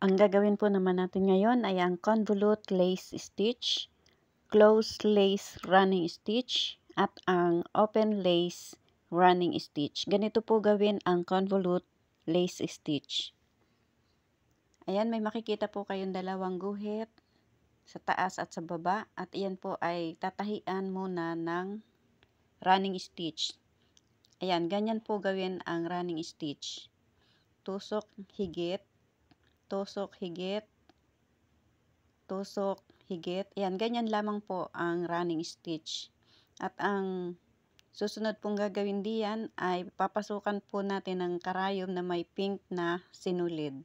Ang gagawin po naman natin ngayon ay ang convolute lace stitch, closed lace running stitch, at ang open lace running stitch. Ganito po gawin ang convolute lace stitch. Ayan, may makikita po kayong dalawang guhit sa taas at sa baba, at iyan po ay tatahian muna ng running stitch. Ayan, ganyan po gawin ang running stitch. Tusok, higit, tusok, higit, tusok, higit. Ayan, ganyan lamang po ang running stitch. At ang susunod pong gagawin diyan ay papasukan po natin ang karayom na may pink na sinulid.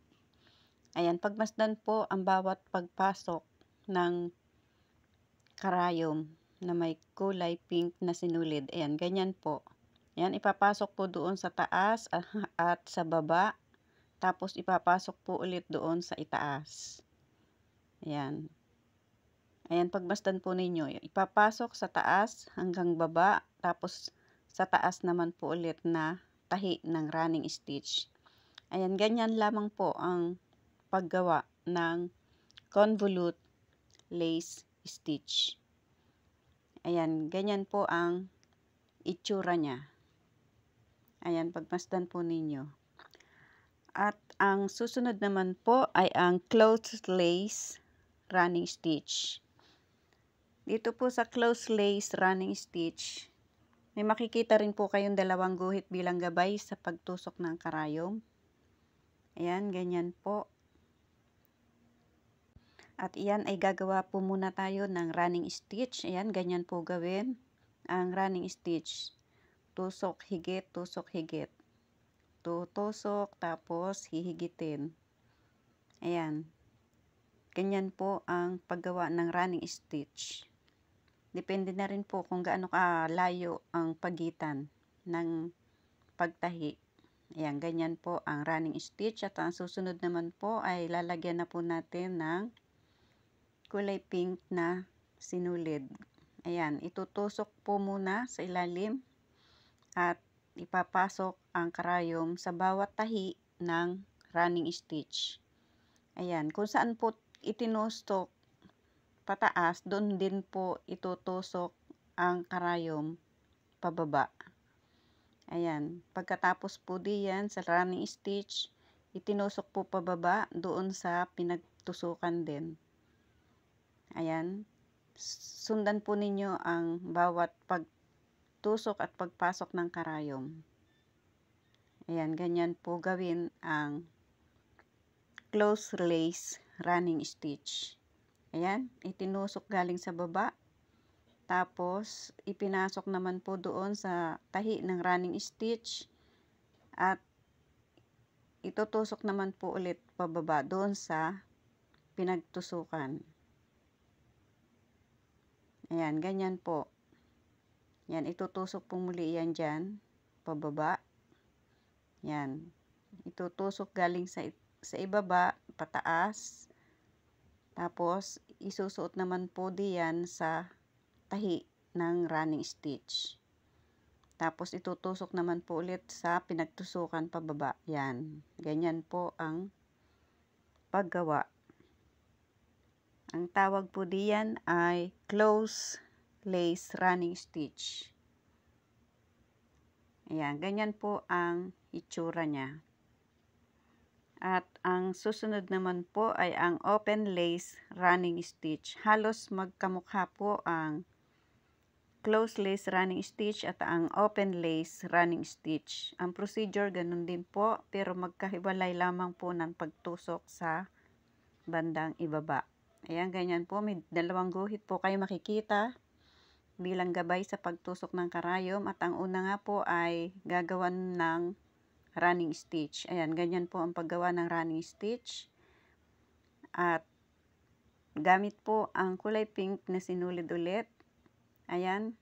Ayan, pagmasdan po ang bawat pagpasok ng karayom na may kulay pink na sinulid. Ayan, ganyan po. Ayan, ipapasok po doon sa taas at sa baba. Tapos ipapasok po ulit doon sa itaas. Ayan. Ayan, pagmasdan po ninyo. Ipapasok sa taas hanggang baba. Tapos sa taas naman po ulit na tahi ng running stitch. Ayan, ganyan lamang po ang paggawa ng convolute lace stitch. Ayan, ganyan po ang itsura niya. Ayan, pagmasdan po ninyo. At ang susunod naman po ay ang closed lace running stitch. Dito po sa closed lace running stitch, may makikita rin po kayong dalawang guhit bilang gabay sa pagtusok ng karayom. Ayan, ganyan po. At iyan ay gagawa po muna tayo ng running stitch. Ayan, ganyan po gawin ang running stitch. Tusok, higit, tusok, higit. Tutusok, tapos hihigitin. Ayan. Ganyan po ang paggawa ng running stitch. Depende na rin po kung gaano kalayo ang pagitan ng pagtahi. Ayan, ganyan po ang running stitch. At ang susunod naman po ay lalagyan na po natin ng kulay pink na sinulid. Ayan, itutusok po muna sa ilalim at ipapasok ang karayom sa bawat tahi ng running stitch. Ayan, kung saan po itinustok pataas, doon din po itutusok ang karayom pababa. Ayan, pagkatapos po diyan sa running stitch, itinusok po pababa doon sa pinagtusukan din. Ayan, sundan po ninyo ang bawat pagtusok at pagpasok ng karayom. Ayan, ganyan po gawin ang closed lace running stitch. Ayan, itinusok galing sa baba. Tapos, ipinasok naman po doon sa tahi ng running stitch. At itutusok naman po ulit pababa doon sa pinagtusukan. Ayan, ganyan po. Yan, itutusok po muli yan dyan, pababa. Yan, itutusok galing sa ibaba, pataas. Tapos, isusuot naman po diyan sa tahi ng running stitch. Tapos, itutusok naman po ulit sa pinagtusukan pababa. Yan, ganyan po ang paggawa. Ang tawag po diyan ay closed lace running stitch. Ayan, ganyan po ang itsura niya. At ang susunod naman po ay ang open lace running stitch. Halos magkamukha po ang closed lace running stitch at ang open lace running stitch. Ang procedure ganun din po, pero magkahiwalay lamang po ng pagtusok sa bandang ibaba. Ayan, ganyan po. May dalawang guhit po kayo makikita bilang gabay sa pagtusok ng karayom. At ang una nga po ay gagawan ng running stitch. Ayan, ganyan po ang paggawa ng running stitch. At gamit po ang kulay pink na sinulid ulit. Ayan,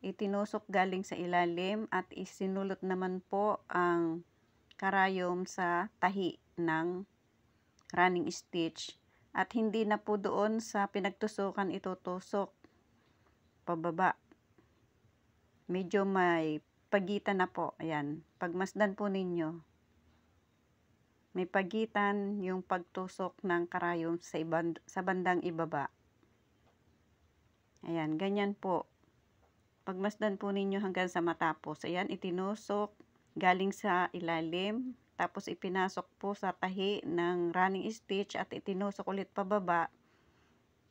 itinusok galing sa ilalim at isinulot naman po ang karayom sa tahi ng running stitch. At hindi na po doon sa pinagtusukan itutusok pababa. Medyo may pagitan na po. Ayan, pagmasdan po ninyo. may pagitan yung pagtusok ng karayom sa bandang ibaba. Ayan, ganyan po. Pagmasdan po ninyo hanggang sa matapos. Ayan, itinusok galing sa ilalim. Tapos ipinasok po sa tahi ng running stitch at itinusok ulit pababa.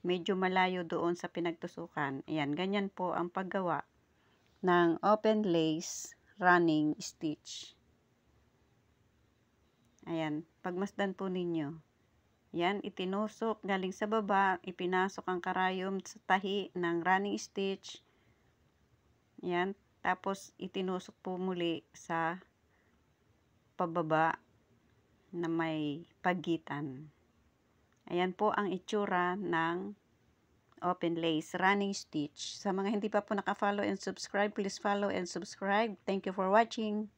Medyo malayo doon sa pinagtusukan. Ayan, ganyan po ang paggawa ng open lace running stitch. Ayan, pagmasdan po ninyo. Yan, itinusok galing sa baba, ipinasok ang karayom sa tahi ng running stitch. Yan, tapos itinusok po muli sa pababa na may pagitan. Ayan po ang itsura ng open lace running stitch. Sa mga hindi pa po naka-follow and subscribe, please follow and subscribe. Thank you for watching.